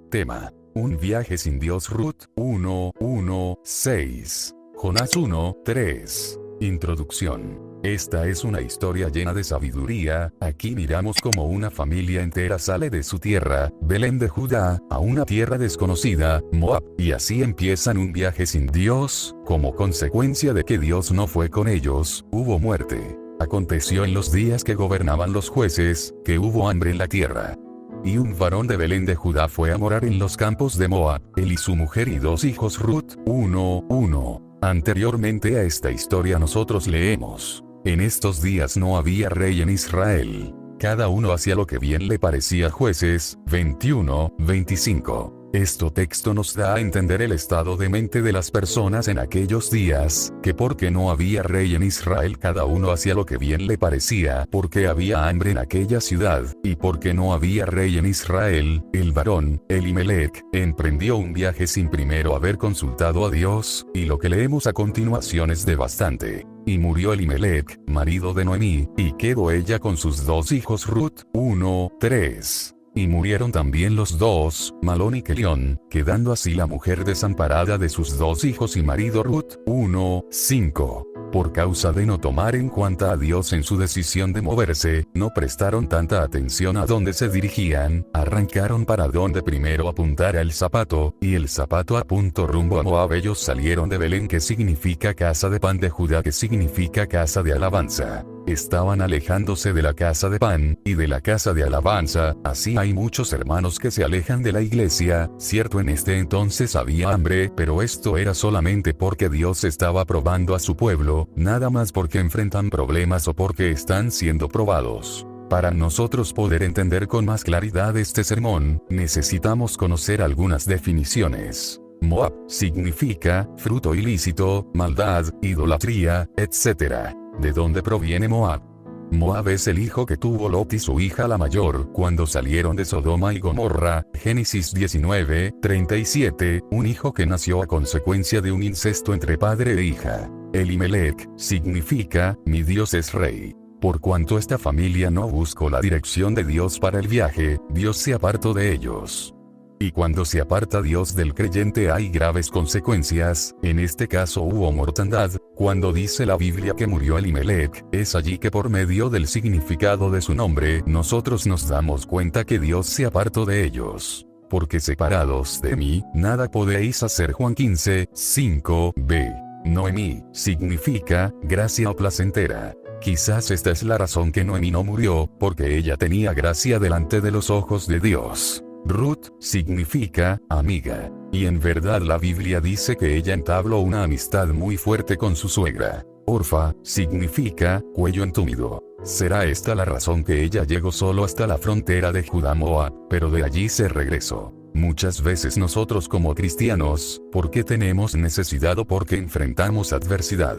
Tema: un viaje sin Dios. Ruth 1:1-6. Jonás 1:3. Introducción. Esta es una historia llena de sabiduría. Aquí miramos cómo una familia entera sale de su tierra, Belén de Judá, a una tierra desconocida, Moab, y así empiezan un viaje sin Dios. Como consecuencia de que Dios no fue con ellos, hubo muerte. Aconteció en los días que gobernaban los jueces, que hubo hambre en la tierra. Y un varón de Belén de Judá fue a morar en los campos de Moab, él y su mujer y 2 hijos. Ruth 1:1. Anteriormente a esta historia nosotros leemos: en estos días no había rey en Israel. Cada uno hacía lo que bien le parecía. Jueces 21:25. Este texto nos da a entender el estado de mente de las personas en aquellos días, que porque no había rey en Israel cada uno hacía lo que bien le parecía, porque había hambre en aquella ciudad, y porque no había rey en Israel, el varón, Elimelech, emprendió un viaje sin primero haber consultado a Dios, y lo que leemos a continuación es devastante. Y murió Elimelech, marido de Noemí, y quedó ella con sus 2 hijos. Ruth 1:3. Y murieron también los 2, Malón y Kelión, quedando así la mujer desamparada de sus 2 hijos y marido. Ruth 1:5. Por causa de no tomar en cuenta a Dios en su decisión de moverse, no prestaron tanta atención a dónde se dirigían, arrancaron para donde primero apuntara el zapato, y el zapato apuntó rumbo a Moab. Ellos salieron de Belén, que significa casa de pan, de Judá, que significa casa de alabanza. Estaban alejándose de la casa de pan, y de la casa de alabanza. Así hay muchos hermanos que se alejan de la iglesia. Cierto, en este entonces había hambre, pero esto era solamente porque Dios estaba probando a su pueblo, nada más porque enfrentan problemas o porque están siendo probados. Para nosotros poder entender con más claridad este sermón, necesitamos conocer algunas definiciones. Moab significa fruto ilícito, maldad, idolatría, etc. ¿De dónde proviene Moab? Moab es el hijo que tuvo Lot y su hija la mayor cuando salieron de Sodoma y Gomorra, Génesis 19:37, un hijo que nació a consecuencia de un incesto entre padre e hija. Elimelech significa, mi Dios es rey. Por cuanto esta familia no buscó la dirección de Dios para el viaje, Dios se apartó de ellos. Y cuando se aparta Dios del creyente hay graves consecuencias. En este caso hubo mortandad. Cuando dice la Biblia que murió Elimelech, es allí que por medio del significado de su nombre, nosotros nos damos cuenta que Dios se apartó de ellos. Porque separados de mí, nada podéis hacer. Juan 15:5b. Noemí significa gracia o placentera. Quizás esta es la razón que Noemí no murió, porque ella tenía gracia delante de los ojos de Dios. Ruth significa amiga, y en verdad la Biblia dice que ella entabló una amistad muy fuerte con su suegra. Orfa significa cuello entumido. Será esta la razón que ella llegó solo hasta la frontera de Judá-Moab, pero de allí se regresó. Muchas veces nosotros como cristianos, porque tenemos necesidad o porque enfrentamos adversidad,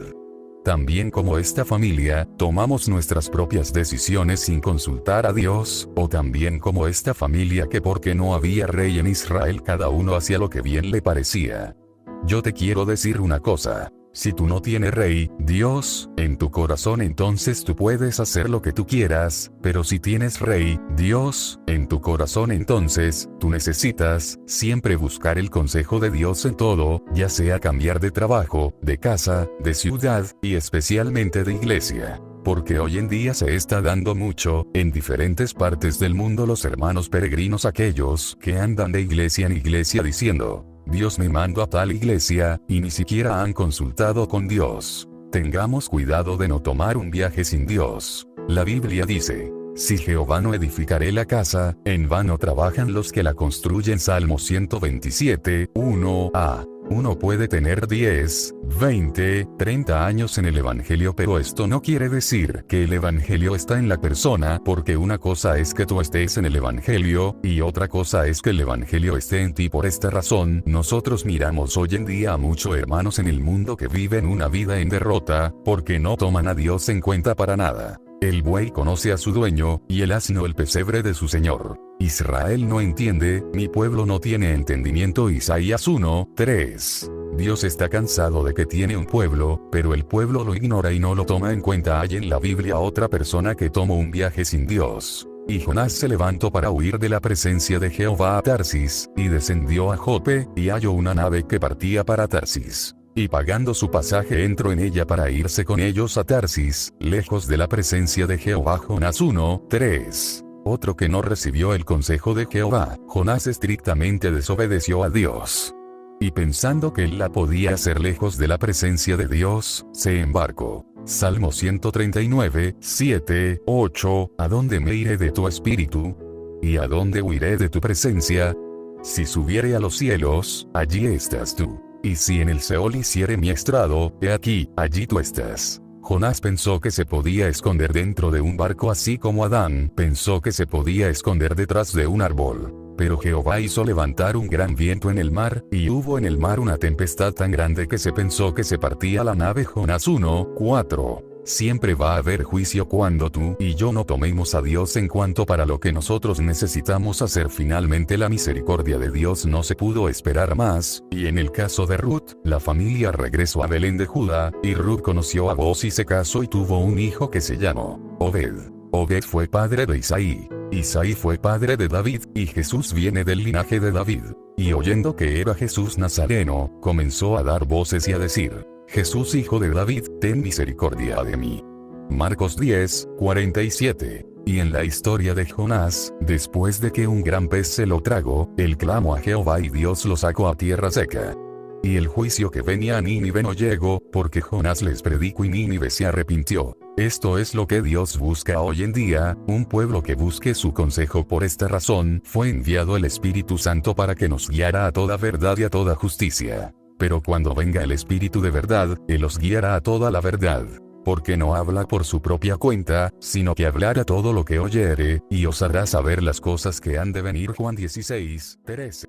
también como esta familia, tomamos nuestras propias decisiones sin consultar a Dios, o también como esta familia que porque no había rey en Israel cada uno hacía lo que bien le parecía. Yo te quiero decir una cosa. Si tú no tienes rey, Dios, en tu corazón, entonces tú puedes hacer lo que tú quieras, pero si tienes rey, Dios, en tu corazón, entonces, tú necesitas siempre buscar el consejo de Dios en todo, ya sea cambiar de trabajo, de casa, de ciudad, y especialmente de iglesia. Porque hoy en día se está dando mucho, en diferentes partes del mundo, los hermanos peregrinos, aquellos que andan de iglesia en iglesia diciendo: Dios me mandó a tal iglesia, y ni siquiera han consultado con Dios. Tengamos cuidado de no tomar un viaje sin Dios. La Biblia dice: si Jehová no edificaré la casa, en vano trabajan los que la construyen. Salmo 127:1a. Uno puede tener 10, 20, 30 años en el Evangelio, pero esto no quiere decir que el Evangelio está en la persona, porque una cosa es que tú estés en el Evangelio, y otra cosa es que el Evangelio esté en ti. Por esta razón, nosotros miramos hoy en día a muchos hermanos en el mundo que viven una vida en derrota, porque no toman a Dios en cuenta para nada. El buey conoce a su dueño, y el asno el pesebre de su señor. Israel no entiende, mi pueblo no tiene entendimiento. Isaías 1:3. Dios está cansado de que tiene un pueblo, pero el pueblo lo ignora y no lo toma en cuenta. Hay en la Biblia otra persona que tomó un viaje sin Dios. Y Jonás se levantó para huir de la presencia de Jehová a Tarsis, y descendió a Jope, y halló una nave que partía para Tarsis. Y pagando su pasaje entró en ella para irse con ellos a Tarsis, lejos de la presencia de Jehová. Jonás 1:3. Otro que no recibió el consejo de Jehová. Jonás estrictamente desobedeció a Dios. Y pensando que él la podía hacer lejos de la presencia de Dios, se embarcó. Salmo 139, 7, 8, ¿a dónde me iré de tu espíritu? ¿Y a dónde huiré de tu presencia? Si subiere a los cielos, allí estás tú. Y si en el Seol hiciere mi estrado, he aquí, allí tú estás. Jonás pensó que se podía esconder dentro de un barco, así como Adán pensó que se podía esconder detrás de un árbol. Pero Jehová hizo levantar un gran viento en el mar, y hubo en el mar una tempestad tan grande que se pensó que se partía la nave. Jonás 1:4. Siempre va a haber juicio cuando tú y yo no tomemos a Dios en cuanto para lo que nosotros necesitamos hacer. Finalmente la misericordia de Dios no se pudo esperar más, y en el caso de Ruth, la familia regresó a Belén de Judá, y Ruth conoció a Booz y se casó y tuvo un hijo que se llamó Obed. Obed fue padre de Isaí. Isaí fue padre de David, y Jesús viene del linaje de David. Y oyendo que era Jesús Nazareno, comenzó a dar voces y a decir: Jesús, hijo de David, ten misericordia de mí. Marcos 10:47. Y en la historia de Jonás, después de que un gran pez se lo tragó, él clamó a Jehová y Dios lo sacó a tierra seca. Y el juicio que venía a Nínive no llegó, porque Jonás les predicó y Nínive se arrepintió. Esto es lo que Dios busca hoy en día, un pueblo que busque su consejo. Por esta razón, fue enviado el Espíritu Santo para que nos guiara a toda verdad y a toda justicia. Pero cuando venga el Espíritu de verdad, Él os guiará a toda la verdad. Porque no habla por su propia cuenta, sino que hablará todo lo que oyere, y os hará saber las cosas que han de venir. Juan 16:13.